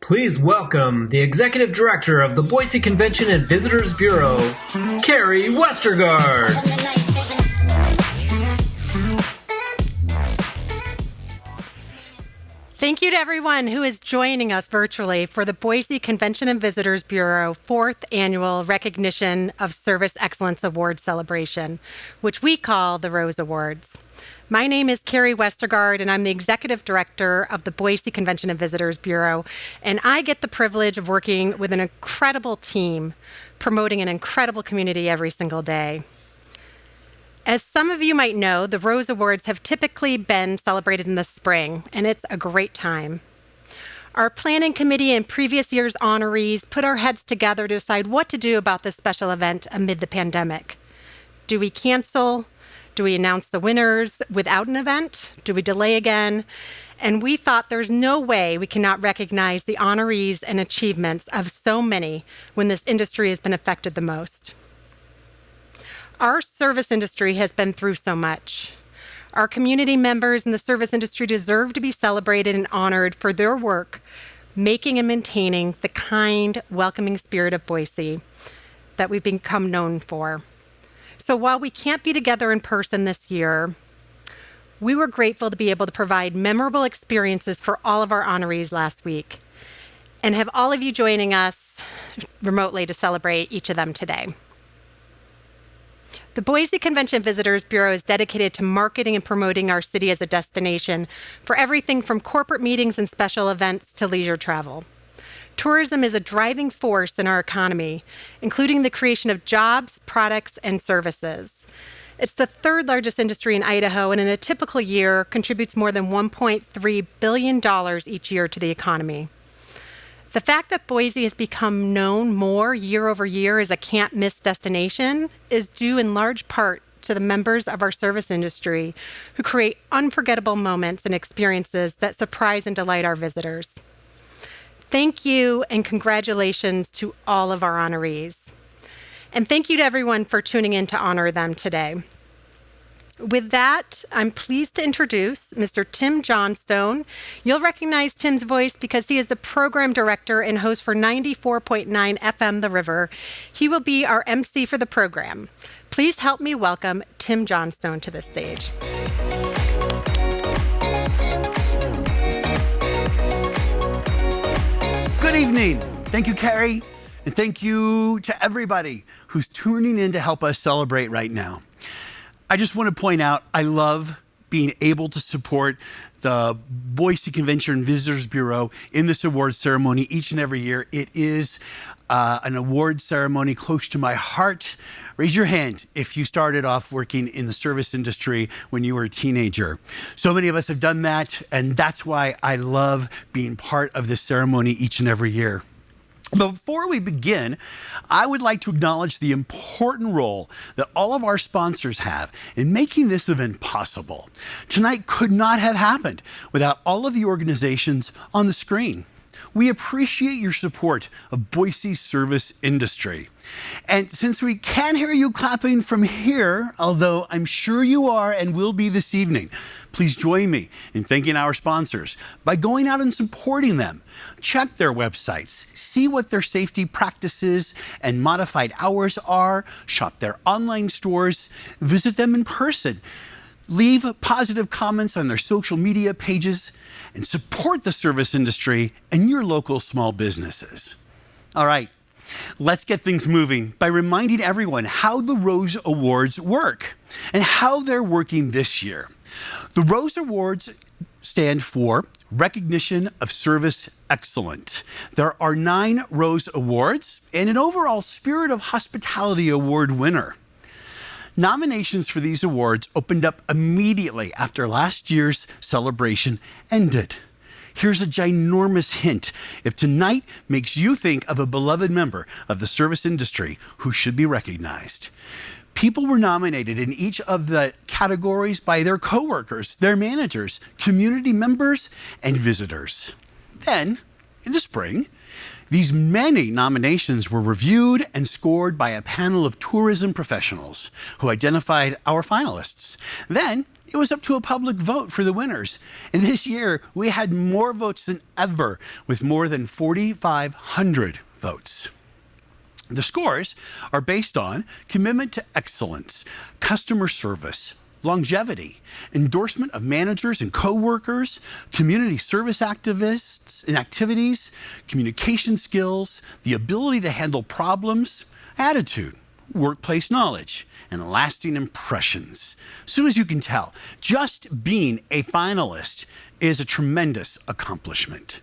Please welcome the Executive Director of the Boise Convention and Visitors Bureau, Carrie Westergaard. Thank you to everyone who is joining us virtually for the Boise Convention and Visitors Bureau 4th Annual Recognition of Service Excellence Award celebration, which we call the Rose Awards. My name is Carrie Westergaard, and I'm the Executive Director of the Boise Convention and Visitors Bureau, and I get the privilege of working with an incredible team, promoting an incredible community every single day. As some of you might know, the Rose Awards have typically been celebrated in the spring, and it's a great time. Our planning committee and previous year's honorees put our heads together to decide what to do about this special event amid the pandemic. Do we cancel? Do we announce the winners without an event? Do we delay again? And we thought there's no way we cannot recognize the honorees and achievements of so many when this industry has been affected the most. Our service industry has been through so much. Our community members in the service industry deserve to be celebrated and honored for their work, making and maintaining the kind, welcoming spirit of Boise that we've become known for. So while we can't be together in person this year, we were grateful to be able to provide memorable experiences for all of our honorees last week and have all of you joining us remotely to celebrate each of them today. The Boise Convention Visitors Bureau is dedicated to marketing and promoting our city as a destination for everything from corporate meetings and special events to leisure travel. Tourism is a driving force in our economy, including the creation of jobs, products, and services. It's the third largest industry in Idaho, and in a typical year, contributes more than $1.3 billion each year to the economy. The fact that Boise has become known more year over year as a can't-miss destination is due in large part to the members of our service industry who create unforgettable moments and experiences that surprise and delight our visitors. Thank you and congratulations to all of our honorees. And thank you to everyone for tuning in to honor them today. With that, I'm pleased to introduce Mr. Tim Johnstone. You'll recognize Tim's voice because he is the program director and host for 94.9 FM The River. He will be our MC for the program. Please help me welcome Tim Johnstone to the stage. Good evening. Thank you, Carrie, and thank you to everybody who's tuning in to help us celebrate right now. I just want to point out, I love being able to support the Boise Convention and Visitors Bureau in this award ceremony each and every year. It is an award ceremony close to my heart. Raise your hand if you started off working in the service industry when you were a teenager. So many of us have done that, and that's why I love being part of this ceremony each and every year. But before we begin, I would like to acknowledge the important role that all of our sponsors have in making this event possible. Tonight could not have happened without all of the organizations on the screen. We appreciate your support of Boise's service industry. And since we can't hear you clapping from here, although I'm sure you are and will be this evening, please join me in thanking our sponsors by going out and supporting them. Check their websites, see what their safety practices and modified hours are, shop their online stores, visit them in person, leave positive comments on their social media pages, and support the service industry and your local small businesses. All right, let's get things moving by reminding everyone how the Rose Awards work and how they're working this year. The Rose Awards stand for Recognition of Service Excellence. There are 9 Rose Awards and an overall Spirit of Hospitality Award winner. Nominations for these awards opened up immediately after last year's celebration ended. here's a ginormous hint. If tonight makes you think of a beloved member of the service industry who should be recognized, people were nominated in each of the categories by their coworkers, their managers, community members, and visitors. Then, in the spring, these many nominations were reviewed and scored by a panel of tourism professionals who identified our finalists. Then, it was up to a public vote for the winners. And this year, we had more votes than ever, with more than 4,500 votes. The scores are based on commitment to excellence, customer service, longevity, endorsement of managers and coworkers, community service activists and activities, communication skills, the ability to handle problems, attitude, workplace knowledge, and lasting impressions. So as you can tell, just being a finalist is a tremendous accomplishment.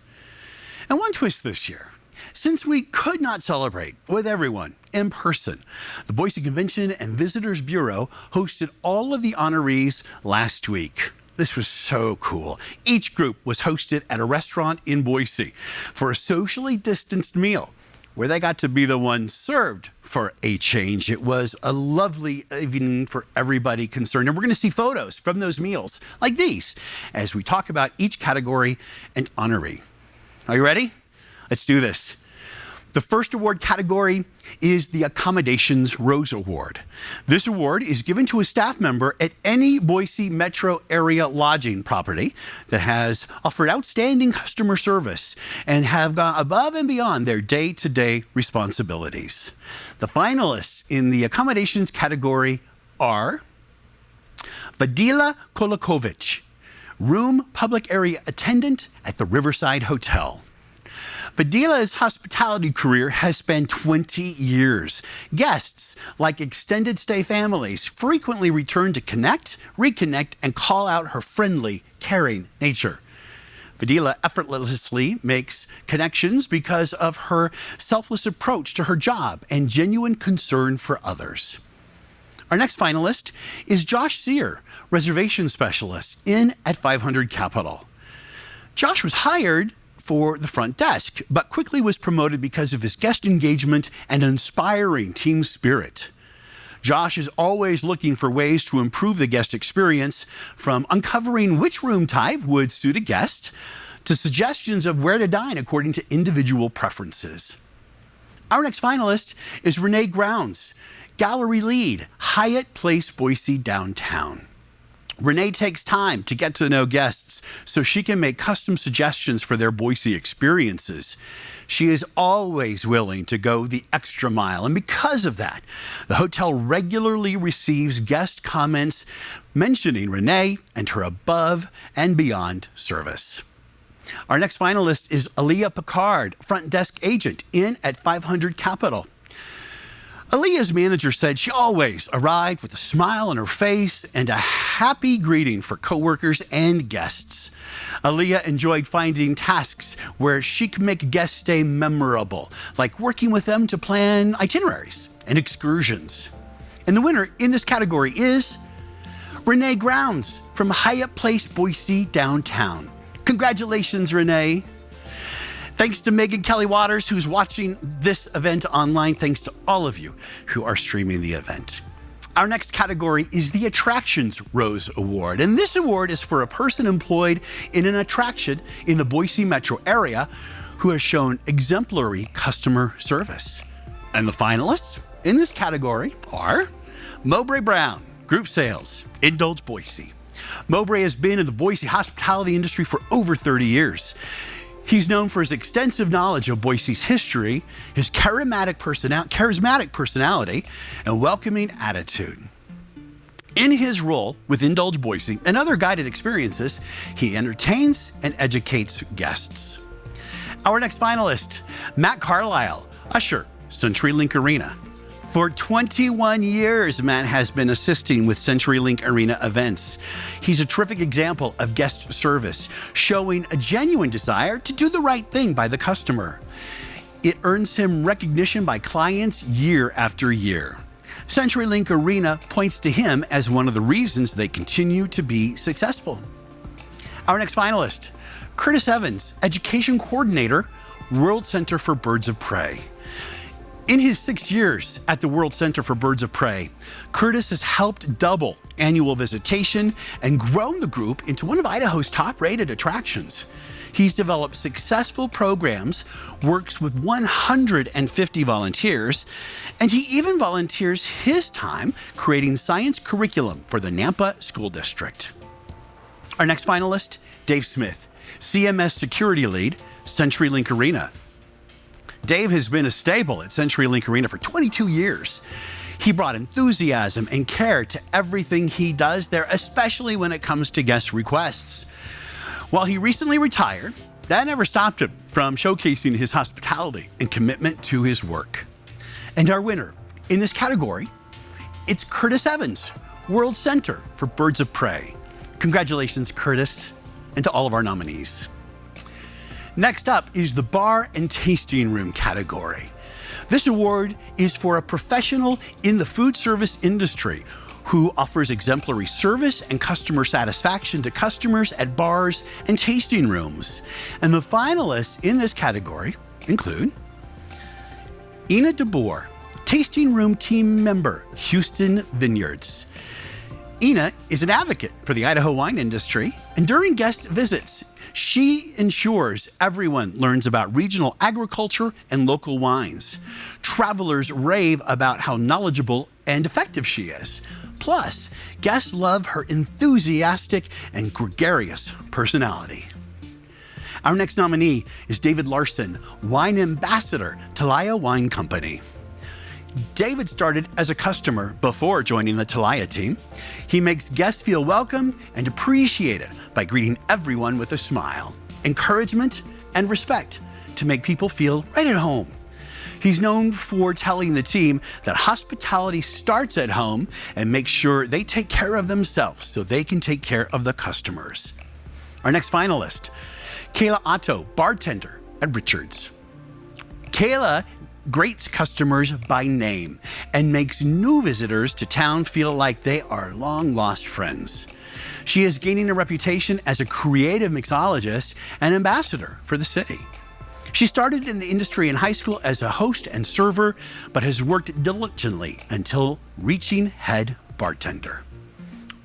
And one twist this year. Since we could not celebrate with everyone in person, the Boise Convention and Visitors Bureau hosted all of the honorees last week. This was so cool. Each group was hosted at a restaurant in Boise for a socially distanced meal where they got to be the ones served for a change. It was a lovely evening for everybody concerned. And we're going to see photos from those meals like these as we talk about each category and honoree. Are you ready? Let's do this. The first award category is the Accommodations Rose Award. This award is given to a staff member at any Boise metro area lodging property that has offered outstanding customer service and have gone above and beyond their day-to-day responsibilities. The finalists in the accommodations category are Vadila Kolakovic, room public area attendant at the Riverside Hotel. Vadila's hospitality career has spanned 20 years. Guests, like extended stay families, frequently return to connect, reconnect, and call out her friendly, caring nature. Vadila effortlessly makes connections because of her selfless approach to her job and genuine concern for others. Our next finalist is Josh Sear, reservation specialist in at 500 Capitol. Josh was hired for the front desk, but quickly was promoted because of his guest engagement and inspiring team spirit. Josh is always looking for ways to improve the guest experience, from uncovering which room type would suit a guest to suggestions of where to dine according to individual preferences. Our next finalist is Renee Grounds, gallery lead, Hyatt Place Boise Downtown. Renee takes time to get to know guests so she can make custom suggestions for their Boise experiences. She is always willing to go the extra mile, and because of that, the hotel regularly receives guest comments mentioning Renee and her above and beyond service. Our next finalist is Aaliyah Picard, front desk agent in at 500 Capitol. Aaliyah's manager said she always arrived with a smile on her face and a happy greeting for coworkers and guests. Aaliyah enjoyed finding tasks where she could make a guest stay memorable, like working with them to plan itineraries and excursions. And the winner in this category is Renee Grounds from Hyatt Place Boise Downtown. Congratulations, Renee. Thanks to Megan Kelly Waters, who's watching this event online. Thanks to all of you who are streaming the event. Our next category is the Attractions Rose Award. And this award is for a person employed in an attraction in the Boise metro area who has shown exemplary customer service. And the finalists in this category are Mowbray Brown, Group Sales, Indulge Boise. Mowbray has been in the Boise hospitality industry for over 30 years. He's known for his extensive knowledge of Boise's history, his charismatic personality, and welcoming attitude. In his role with Indulge Boise and other guided experiences, he entertains and educates guests. Our next finalist, Matt Carlisle, Usher, CenturyLink Arena. For 21 years, Matt has been assisting with CenturyLink Arena events. He's a terrific example of guest service, showing a genuine desire to do the right thing by the customer. It earns him recognition by clients year after year. CenturyLink Arena points to him as one of the reasons they continue to be successful. Our next finalist, Curtis Evans, Education Coordinator, World Center for Birds of Prey. In his 6 years at the World Center for Birds of Prey, Curtis has helped double annual visitation and grown the group into one of Idaho's top-rated attractions. He's developed successful programs, works with 150 volunteers, and he even volunteers his time creating science curriculum for the Nampa School District. Our next finalist, Dave Smith, CMS Security Lead, CenturyLink Arena. Dave has been a staple at CenturyLink Arena for 22 years. He brought enthusiasm and care to everything he does there, especially when it comes to guest requests. While he recently retired, that never stopped him from showcasing his hospitality and commitment to his work. And our winner in this category, it's Curtis Evans, World Center for Birds of Prey. Congratulations, Curtis, and to all of our nominees. Next up is the Bar and Tasting Room category. This award is for a professional in the food service industry who offers exemplary service and customer satisfaction to customers at bars and tasting rooms. And the finalists in this category include Ina DeBoer, Tasting Room Team Member, Houston Vineyards. Ina is an advocate for the Idaho wine industry, and during guest visits, she ensures everyone learns about regional agriculture and local wines. Travelers rave about how knowledgeable and effective she is. Plus, guests love her enthusiastic and gregarious personality. Our next nominee is David Larson, Wine Ambassador, Talaya Wine Company. David started as a customer before joining the Talaya team. He makes guests feel welcome and appreciated by greeting everyone with a smile, encouragement, and respect to make people feel right at home. He's known for telling the team that hospitality starts at home and makes sure they take care of themselves so they can take care of the customers. Our next finalist, Kayla Otto, bartender at Richards. Kayla greets customers by name and makes new visitors to town feel like they are long-lost friends. She is gaining a reputation as a creative mixologist and ambassador for the city. She started in the industry in high school as a host and server, but has worked diligently until reaching head bartender.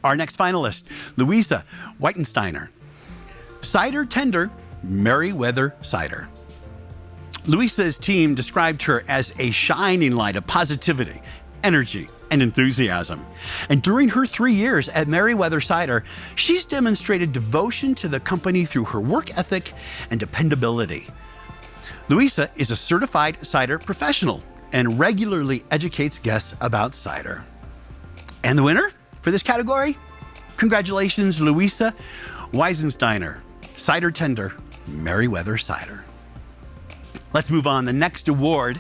Our next finalist, Louisa Whitensteiner, cider tender, Meriwether Cider. Louisa's team described her as a shining light of positivity, energy, and enthusiasm. And during her 3 years at Meriwether Cider, she's demonstrated devotion to the company through her work ethic and dependability. Louisa is a certified cider professional and regularly educates guests about cider. And the winner for this category? Congratulations, Louisa Weisensteiner, cider tender, Meriwether Cider. Let's move on. The next award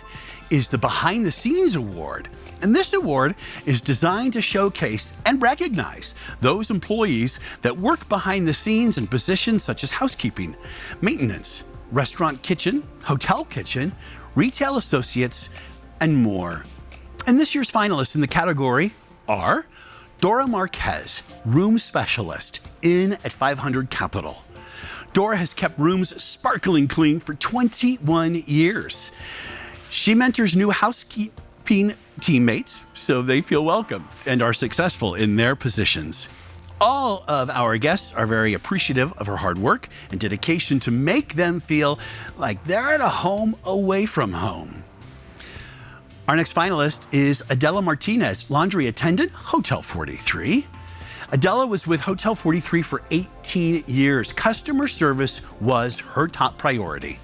is the Behind the Scenes Award. And this award is designed to showcase and recognize those employees that work behind the scenes in positions such as housekeeping, maintenance, restaurant kitchen, hotel kitchen, retail associates, and more. And this year's finalists in the category are Dora Marquez, Room Specialist, Inn at 500 Capitol. Dora has kept rooms sparkling clean for 21 years. She mentors new housekeeping teammates so they feel welcome and are successful in their positions. All of our guests are very appreciative of her hard work and dedication to make them feel like they're at a home away from home. Our next finalist is Adela Martinez, laundry attendant, Hotel 43. Adela was with Hotel 43 for 18 years. Customer service was her top priority.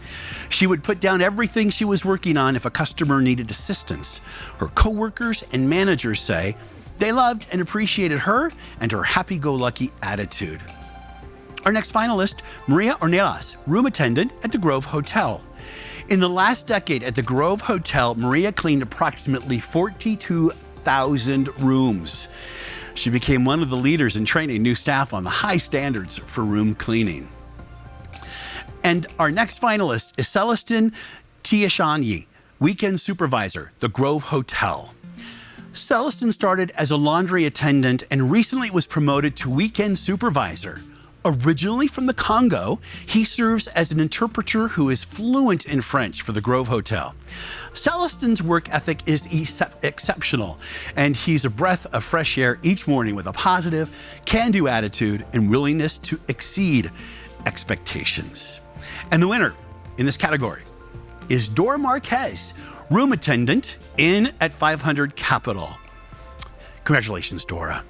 She would put down everything she was working on if a customer needed assistance. Her coworkers and managers say they loved and appreciated her and her happy-go-lucky attitude. Our next finalist, Maria Ornelas, room attendant at the Grove Hotel. In the last decade at the Grove Hotel, Maria cleaned approximately 42,000 rooms. She became one of the leaders in training new staff on the high standards for room cleaning. And our next finalist is Celestin Tiashanyi, weekend supervisor, the Grove Hotel. Celestin started as a laundry attendant and recently was promoted to weekend supervisor, a Originally from the Congo, he serves as an interpreter who is fluent in French for the Grove Hotel. Celestin's work ethic is exceptional, and he's a breath of fresh air each morning with a positive, can-do attitude and willingness to exceed expectations. And the winner in this category is Dora Marquez, room attendant in at 500 Capitol. Congratulations, Dora.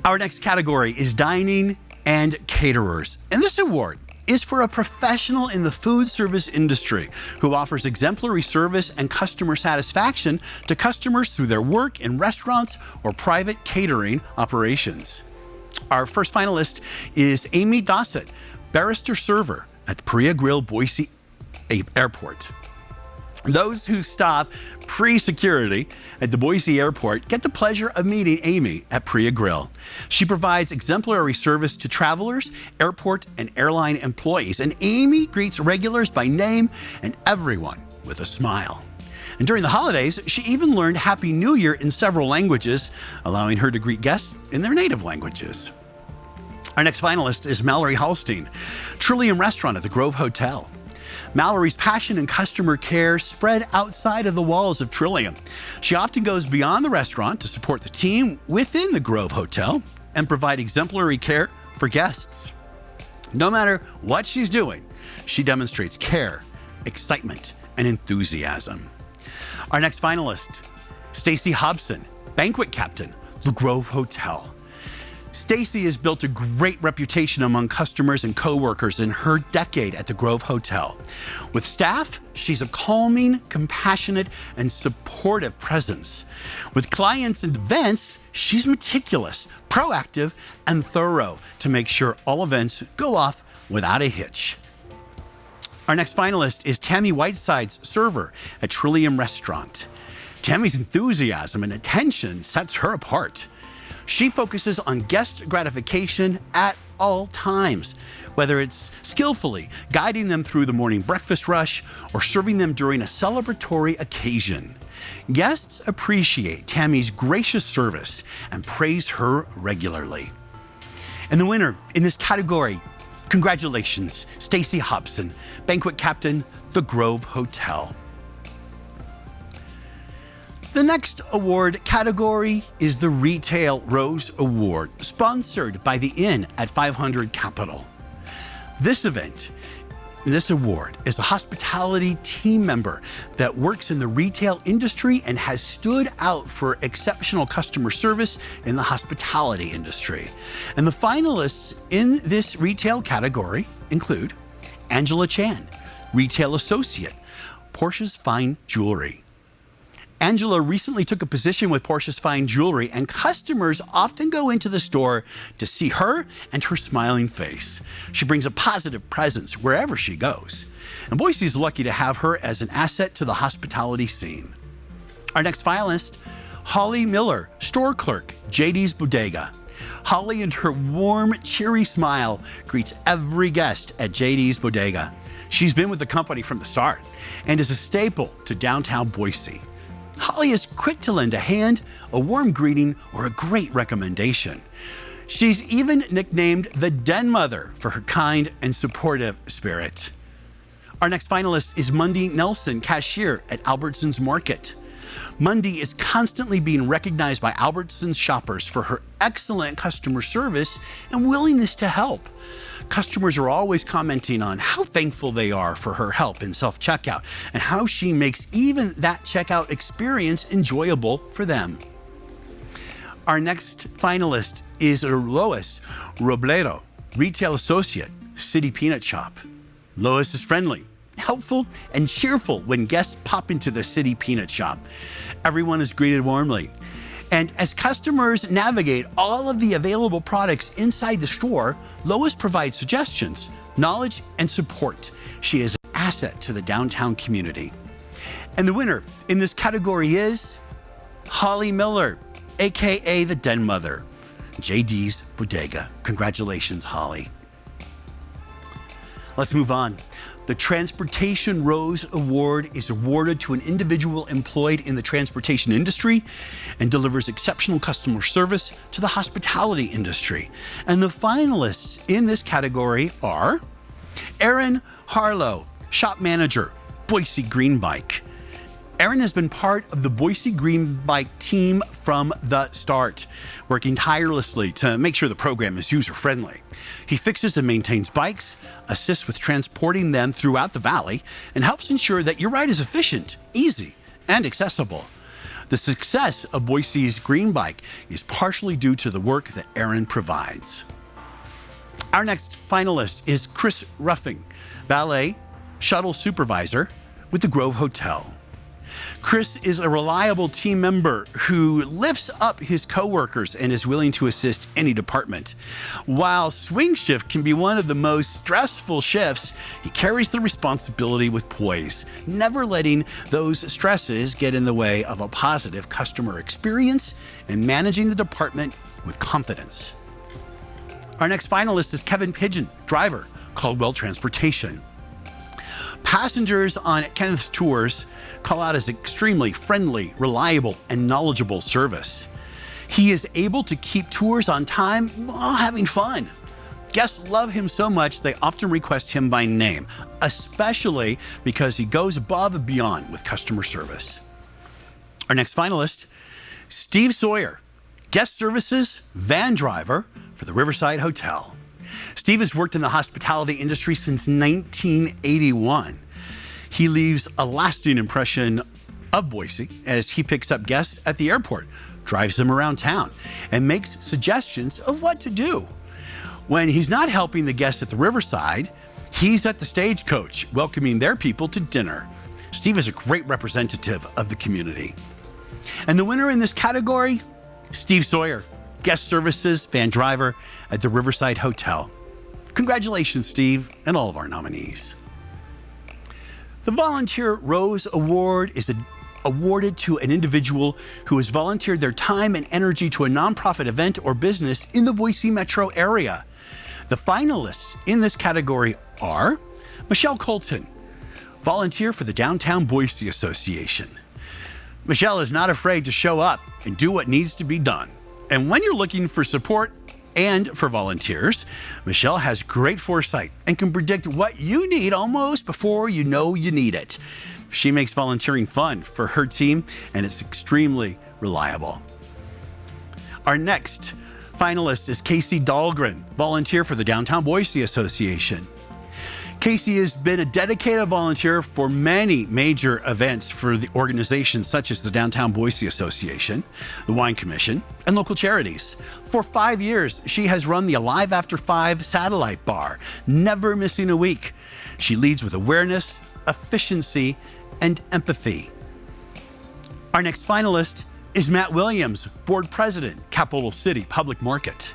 Our next category is dining and caterers. And this award is for a professional in the food service industry who offers exemplary service and customer satisfaction to customers through their work in restaurants or private catering operations. Our first finalist is Amy Dossett, barrister server at the Perea Grill Boise Airport. Those who stop pre-security at the Boise Airport get the pleasure of meeting Amy at Perea Grill. She provides exemplary service to travelers, airport, and airline employees, and Amy greets regulars by name and everyone with a smile. And during the holidays, she even learned Happy New Year in several languages, allowing her to greet guests in their native languages. Our next finalist is Mallory Hallstein, Trillium Restaurant at the Grove Hotel. Mallory's passion and customer care spread outside of the walls of Trillium. She often goes beyond the restaurant to support the team within the Grove Hotel and provide exemplary care for guests. No matter what she's doing, she demonstrates care, excitement, and enthusiasm. Our next finalist, Stacy Hobson, banquet captain, the Grove Hotel. Stacy has built a great reputation among customers and coworkers in her decade at the Grove Hotel. With staff, she's a calming, compassionate, and supportive presence. With clients and events, she's meticulous, proactive, and thorough to make sure all events go off without a hitch. Our next finalist is Tammy Whiteside's server at Trillium Restaurant. Tammy's enthusiasm and attention sets her apart. She focuses on guest gratification at all times, whether it's skillfully guiding them through the morning breakfast rush or serving them during a celebratory occasion. Guests appreciate Tammy's gracious service and praise her regularly. And the winner in this category, congratulations, Stacy Hobson, banquet captain, the Grove Hotel. The next award category is the Retail Rose Award, sponsored by the Inn at 500 Capitol. This award is a hospitality team member that works in the retail industry and has stood out for exceptional customer service in the hospitality industry. And the finalists in this retail category include Angela Chan, Retail Associate, Porsche's Fine Jewelry. Angela recently took a position with Porsche's Fine Jewelry, and customers often go into the store to see her and her smiling face. She brings a positive presence wherever she goes. And Boise is lucky to have her as an asset to the hospitality scene. Our next finalist, Holly Miller, store clerk, JD's Bodega. Holly and her warm, cheery smile greets every guest at JD's Bodega. She's been with the company from the start and is a staple to downtown Boise. Holly is quick to lend a hand, a warm greeting, or a great recommendation. She's even nicknamed the Den Mother for her kind and supportive spirit. Our next finalist is Mundy Nelson, cashier at Albertsons Market. Mundy is constantly being recognized by Albertsons shoppers for her excellent customer service and willingness to help. Customers are always commenting on how thankful they are for her help in self-checkout and how she makes even that checkout experience enjoyable for them. Our next finalist is Lois Robledo, Retail Associate, City Peanut Shop. Lois is friendly, helpful, and cheerful when guests pop into the City Peanut Shop. Everyone is greeted warmly. And as customers navigate all of the available products inside the store, Lois provides suggestions, knowledge, and support. She is an asset to the downtown community. And the winner in this category is Holly Miller, aka the Den Mother, JD's Bodega. Congratulations, Holly. Let's move on. The Transportation Rose Award is awarded to an individual employed in the transportation industry and delivers exceptional customer service to the hospitality industry. And the finalists in this category are Aaron Harlow, shop manager, Boise Green Bike. Aaron has been part of the Boise Green Bike team from the start, working tirelessly to make sure the program is user-friendly. He fixes and maintains bikes, assists with transporting them throughout the valley, and helps ensure that your ride is efficient, easy, and accessible. The success of Boise's Green Bike is partially due to the work that Aaron provides. Our next finalist is Chris Ruffing, valet shuttle supervisor with the Grove Hotel. Chris is a reliable team member who lifts up his coworkers and is willing to assist any department. While swing shift can be one of the most stressful shifts, he carries the responsibility with poise, never letting those stresses get in the way of a positive customer experience and managing the department with confidence. Our next finalist is Kevin Pigeon, driver, Caldwell Transportation. Passengers on Kenneth's tours call out his extremely friendly, reliable, and knowledgeable service. He is able to keep tours on time while having fun. Guests love him so much they often request him by name, especially because he goes above and beyond with customer service. Our next finalist, Steve Sawyer, guest services van driver for the Riverside Hotel. Steve has worked in the hospitality industry since 1981. He leaves a lasting impression of Boise as he picks up guests at the airport, drives them around town, and makes suggestions of what to do. When he's not helping the guests at the Riverside, he's at the Stagecoach, welcoming their people to dinner. Steve is a great representative of the community. And the winner in this category, Steve Sawyer, guest services van driver at the Riverside Hotel. Congratulations, Steve, and all of our nominees. The Volunteer Rose Award is awarded to an individual who has volunteered their time and energy to a nonprofit event or business in the Boise metro area. The finalists in this category are Michelle Colton, volunteer for the Downtown Boise Association. Michelle is not afraid to show up and do what needs to be done. And when you're looking for support and for volunteers, Michelle has great foresight and can predict what you need almost before you know you need it. She makes volunteering fun for her team, and it's extremely reliable. Our next finalist is Casey Dahlgren, volunteer for the Downtown Boise Association. Casey has been a dedicated volunteer for many major events for the organizations such as the Downtown Boise Association, the Wine Commission, and local charities. For 5 years, she has run the Alive After 5 satellite bar, never missing a week. She leads with awareness, efficiency, and empathy. Our next finalist is Matt Williams, board president, Capital City Public Market.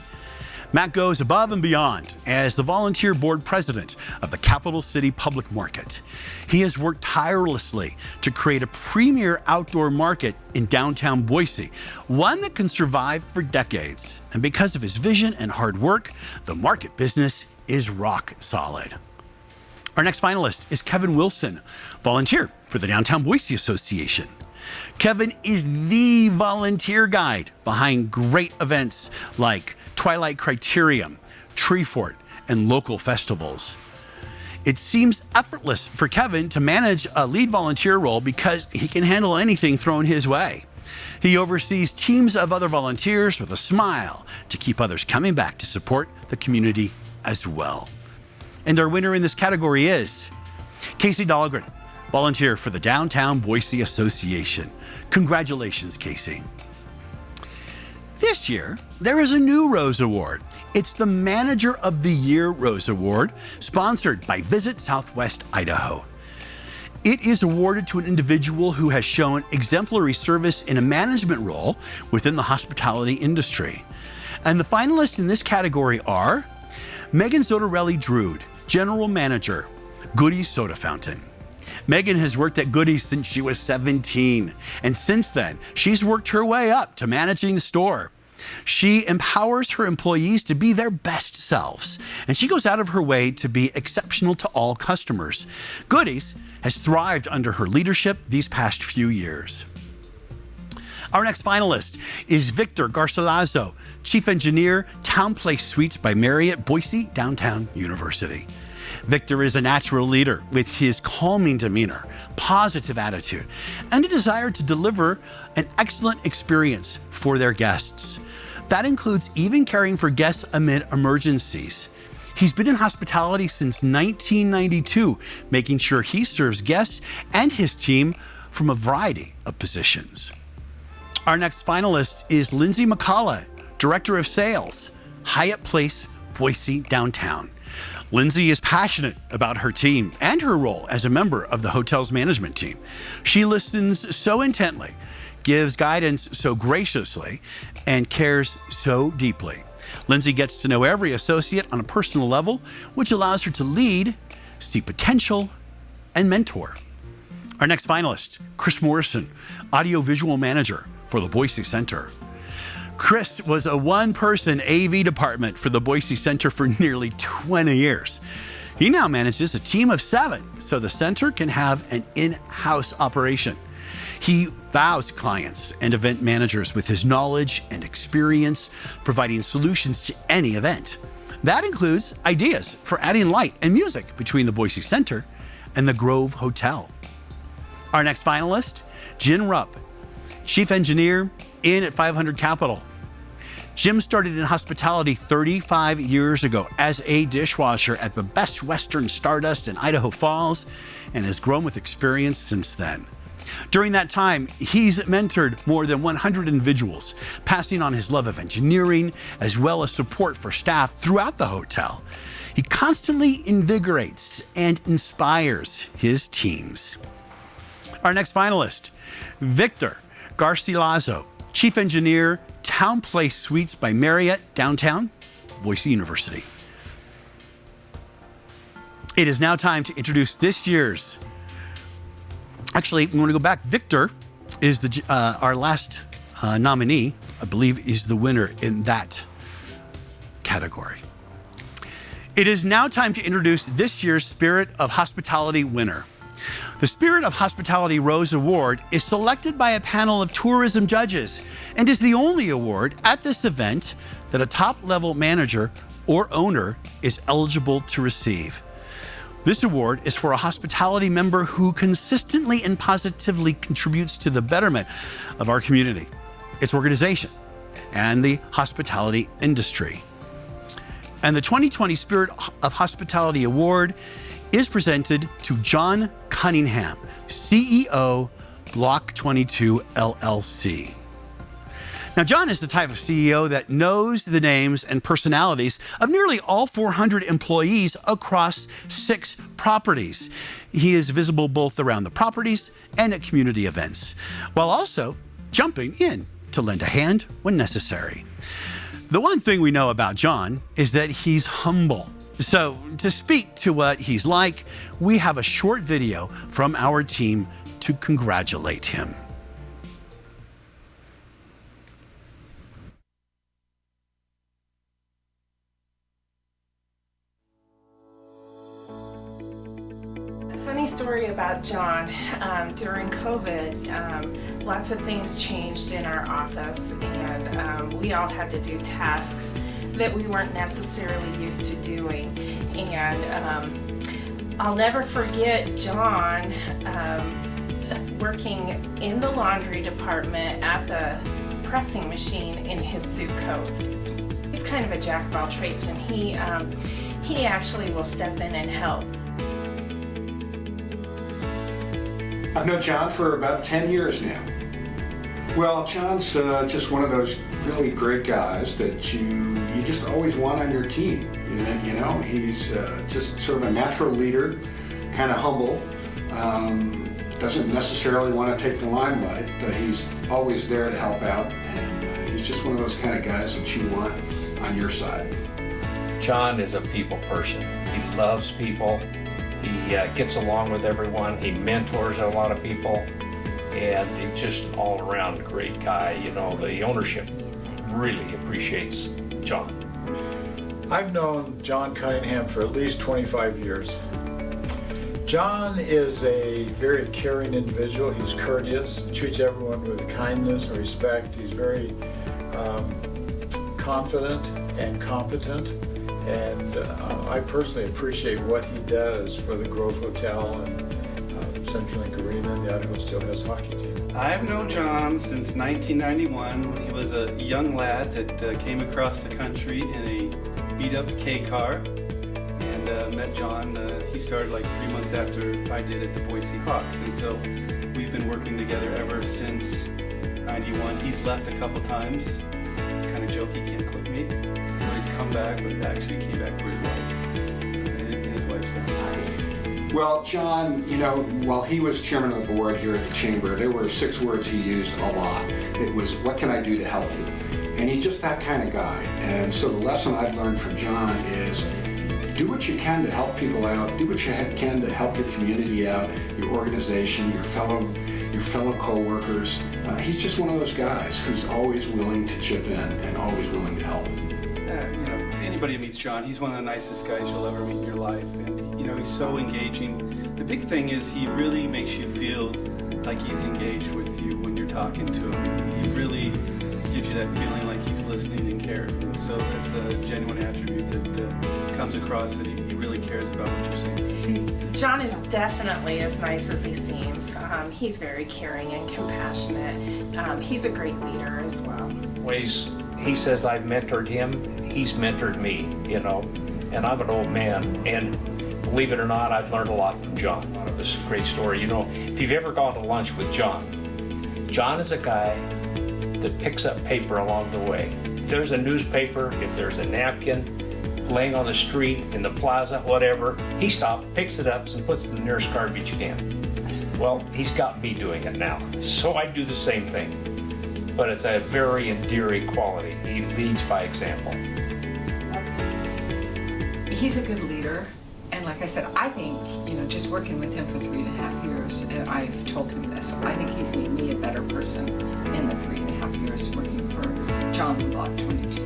Matt goes above and beyond as the volunteer board president of the Capital City Public Market. He has worked tirelessly to create a premier outdoor market in downtown Boise, one that can survive for decades. And because of his vision and hard work, the market business is rock solid. Our next finalist is Kevin Wilson, volunteer for the Downtown Boise Association. Kevin is the volunteer guide behind great events like Twilight Criterium, Tree Fort, and local festivals. It seems effortless for Kevin to manage a lead volunteer role because he can handle anything thrown his way. He oversees teams of other volunteers with a smile to keep others coming back to support the community as well. And our winner in this category is Casey Dahlgren, volunteer for the Downtown Boise Association. Congratulations, Casey. This year, there is a new Rose Award. It's the Manager of the Year Rose Award, sponsored by Visit Southwest Idaho. It is awarded to an individual who has shown exemplary service in a management role within the hospitality industry. And the finalists in this category are Megan Zotarelli-Drude, General Manager, Goody's Soda Fountain. Megan has worked at Goody's since she was 17, and since then, she's worked her way up to managing the store. She empowers her employees to be their best selves, and she goes out of her way to be exceptional to all customers. Goodies has thrived under her leadership these past few years. Our next finalist is Victor Garcilaso, Chief Engineer, Town Place Suites by Marriott, Boise Downtown University. Victor is a natural leader with his calming demeanor, positive attitude, and a desire to deliver an excellent experience for their guests. That includes even caring for guests amid emergencies. He's been in hospitality since 1992, making sure he serves guests and his team from a variety of positions. Our next finalist is Lindsay McCullough, Director of Sales, Hyatt Place, Boise Downtown. Lindsay is passionate about her team and her role as a member of the hotel's management team. She listens so intently, gives guidance so graciously, and cares so deeply. Lindsay gets to know every associate on a personal level, which allows her to lead, see potential, and mentor. Our next finalist, Chris Morrison, Audiovisual Manager for the Boise Center. Chris was a one-person AV department for the Boise Center for nearly 20 years. He now manages a team of 7, so the center can have an in-house operation. He wows clients and event managers with his knowledge and experience, providing solutions to any event. That includes ideas for adding light and music between the Boise Center and the Grove Hotel. Our next finalist, Jim Rupp, Chief Engineer, Inn at 500 Capitol. Jim started in hospitality 35 years ago as a dishwasher at the Best Western Stardust in Idaho Falls and has grown with experience since then. During that time, he's mentored more than 100 individuals, passing on his love of engineering as well as support for staff throughout the hotel. He constantly invigorates and inspires his teams. Our next finalist, Victor Garcilaso, Chief Engineer, Town Place Suites by Marriott, Downtown, Boise University. It is now time to introduce this year's. Actually, we want to go back. Victor is our last nominee, I believe, is the winner in that category. It is now time to introduce this year's Spirit of Hospitality winner. The Spirit of Hospitality Rose Award is selected by a panel of tourism judges and is the only award at this event that a top-level manager or owner is eligible to receive. This award is for a hospitality member who consistently and positively contributes to the betterment of our community, its organization, and the hospitality industry. And the 2020 Spirit of Hospitality Award is presented to John Cunningham, CEO, Block 22 LLC. Now, John is the type of CEO that knows the names and personalities of nearly all 400 employees across 6 properties. He is visible both around the properties and at community events, while also jumping in to lend a hand when necessary. The one thing we know about John is that he's humble. So, to speak to what he's like, we have a short video from our team to congratulate him. Funny story about John. During COVID, lots of things changed in our office, and we all had to do tasks that we weren't necessarily used to doing. And I'll never forget John working in the laundry department at the pressing machine in his suit coat. He's kind of a jack of all trades, and he actually will step in and help. I've known John for about 10 years now. Well, John's just one of those really great guys that you just always want on your team. You know, he's just sort of a natural leader, kind of humble, doesn't necessarily want to take the limelight, but he's always there to help out, and he's just one of those kind of guys that you want on your side. John is a people person. He loves people. He gets along with everyone. He mentors a lot of people, and he's just an all-around great guy. You know, the ownership really appreciates John. I've known John Cunningham for at least 25 years. John is a very caring individual. He's courteous, treats everyone with kindness and respect. He's very confident and competent, and I personally appreciate what he does for the Grove Hotel and CenturyLink Arena and the Idaho Steelheads hockey team. I've known John since 1991 when he was a young lad that came across the country in a beat-up K car, and met John. He started like 3 months after I did at the Boise Hawks, and so we've been working together ever since 91. He's left a couple times. Kind of joke he can't quit me, so he's come back, but actually came back for his wife and his wife's family. Well, John, you know, while he was chairman of the board here at the Chamber, there were 6 words he used a lot. It was, what can I do to help you? And he's just that kind of guy. And so the lesson I've learned from John is do what you can to help people out. Do what you can to help your community out, your organization, your fellow co-workers. He's just one of those guys who's always willing to chip in and always willing to help. You know, anybody who meets John, he's one of the nicest guys you'll ever meet in your life. And, you know, he's so engaging. The big thing is he really makes you feel like he's engaged with you when you're talking to him. He really gives you that feeling like he's listening and caring. And so that's a genuine attribute that comes across, that he really cares about what you're saying. John is definitely as nice as he seems. He's very caring and compassionate. He's a great leader as well. When he says I've mentored him, he's mentored me, you know, and I'm an old man, and believe it or not, I've learned a lot from John. It was a great story. You know, if you've ever gone to lunch with John, John is a guy that picks up paper along the way. If there's a newspaper, if there's a napkin laying on the street, in the plaza, whatever, he stops, picks it up, and puts it in the nearest garbage can. Well, he's got me doing it now, so I do the same thing. But it's a very endearing quality. He leads by example. He's a good leader, and like I said, I think, you know, just working with him for 3.5 years, and I've told him this, I think he's made me a better person in the 3.5 years working for John in Block 22.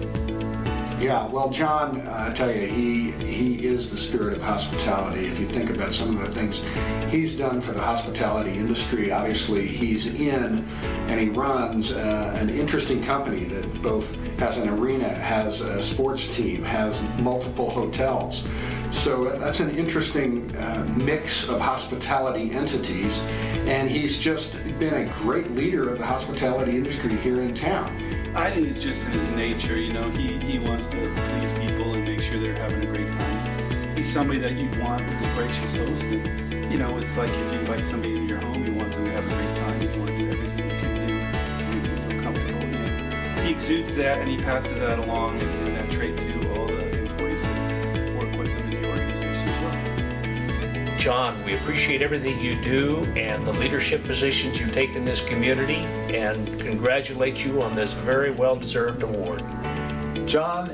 Yeah, well, John, I tell you, he is the spirit of hospitality. If you think about some of the things he's done for the hospitality industry, obviously he's in and he runs an interesting company that both has an arena, has a sports team, has multiple hotels. So that's an interesting mix of hospitality entities, and he's just been a great leader of the hospitality industry here in town. I think it's just in his nature, you know, he wants to please people and make sure they're having a great time. He's somebody that you'd want as a gracious host, and, you know, it's like if you invite somebody into your home, you want them to have a great time, you want to do everything you can do to make them feel comfortable. You know. He exudes that, and he passes that along, and that trait to all the employees that work with him in the organization as well. John, we appreciate everything you do and the leadership positions you take in this community, and congratulate you on this very well-deserved award. John,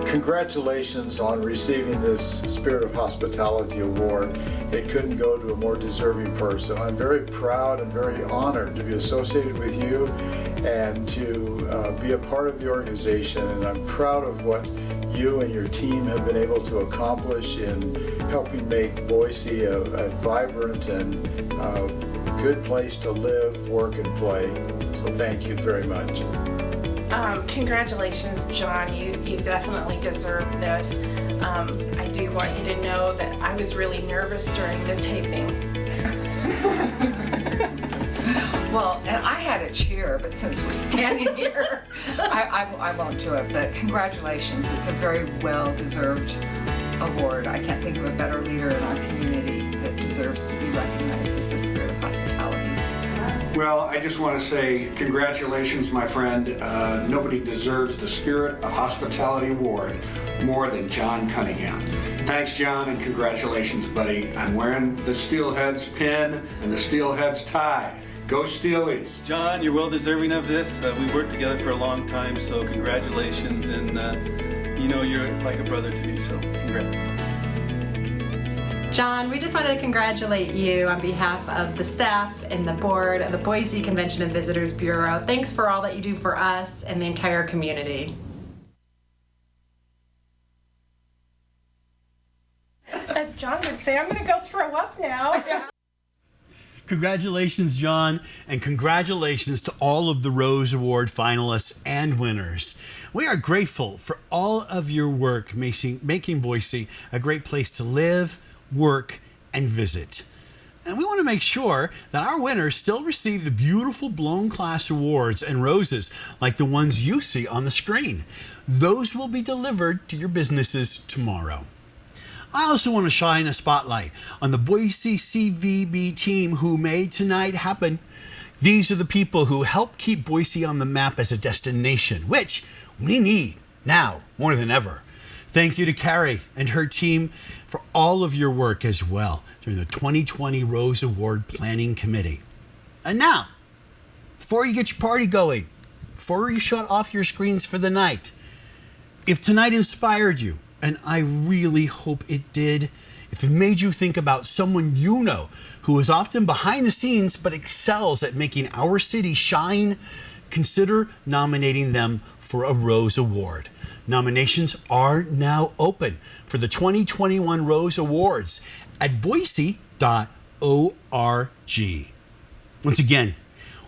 congratulations on receiving this Spirit of Hospitality Award. It couldn't go to a more deserving person. I'm very proud and very honored to be associated with you and to be a part of the organization, and I'm proud of what you and your team have been able to accomplish in helping make Boise a vibrant and good place to live, work, and play. So thank you very much. Congratulations, John. You definitely deserve this. I do want you to know that I was really nervous during the taping. Well, and I had a cheer, but since we're standing here, I won't do it. But congratulations. It's a very well-deserved award. I can't think of a better leader in our community that deserves to be recognized as the Spirit of Hospitality. Well, I just want to say congratulations, my friend. Nobody deserves the Spirit of Hospitality Award more than John Cunningham. Thanks, John, and congratulations, buddy. I'm wearing the Steelheads pin and the Steelheads tie. Go Steelies. John, you're well deserving of this. We worked together for a long time, so congratulations, and you know, you're like a brother to me, so congrats. John, we just wanted to congratulate you on behalf of the staff and the board of the Boise Convention and Visitors Bureau. Thanks for all that you do for us and the entire community. As John would say, I'm going to go throw up now. Congratulations, John, and congratulations to all of the Rose Award finalists and winners. We are grateful for all of your work making Boise a great place to live, work, and visit. And we want to make sure that our winners still receive the beautiful blown class awards and roses like the ones you see on the screen. Those will be delivered to your businesses tomorrow. I also want to shine a spotlight on the Boise CVB team who made tonight happen. These are the people who help keep Boise on the map as a destination, which we need now more than ever. Thank you to Carrie and her team for all of your work as well during the 2020 Rose Award Planning Committee. And now, before you get your party going, before you shut off your screens for the night, if tonight inspired you, and I really hope it did, if it made you think about someone you know who is often behind the scenes but excels at making our city shine, consider nominating them for a Rose Award. Nominations are now open for the 2021 Rose Awards at boise.org. Once again,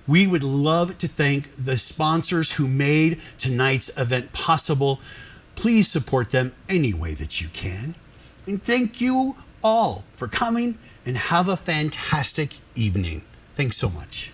we would love to thank the sponsors who made tonight's event possible. Please support them any way that you can. And thank you all for coming, and have a fantastic evening. Thanks so much.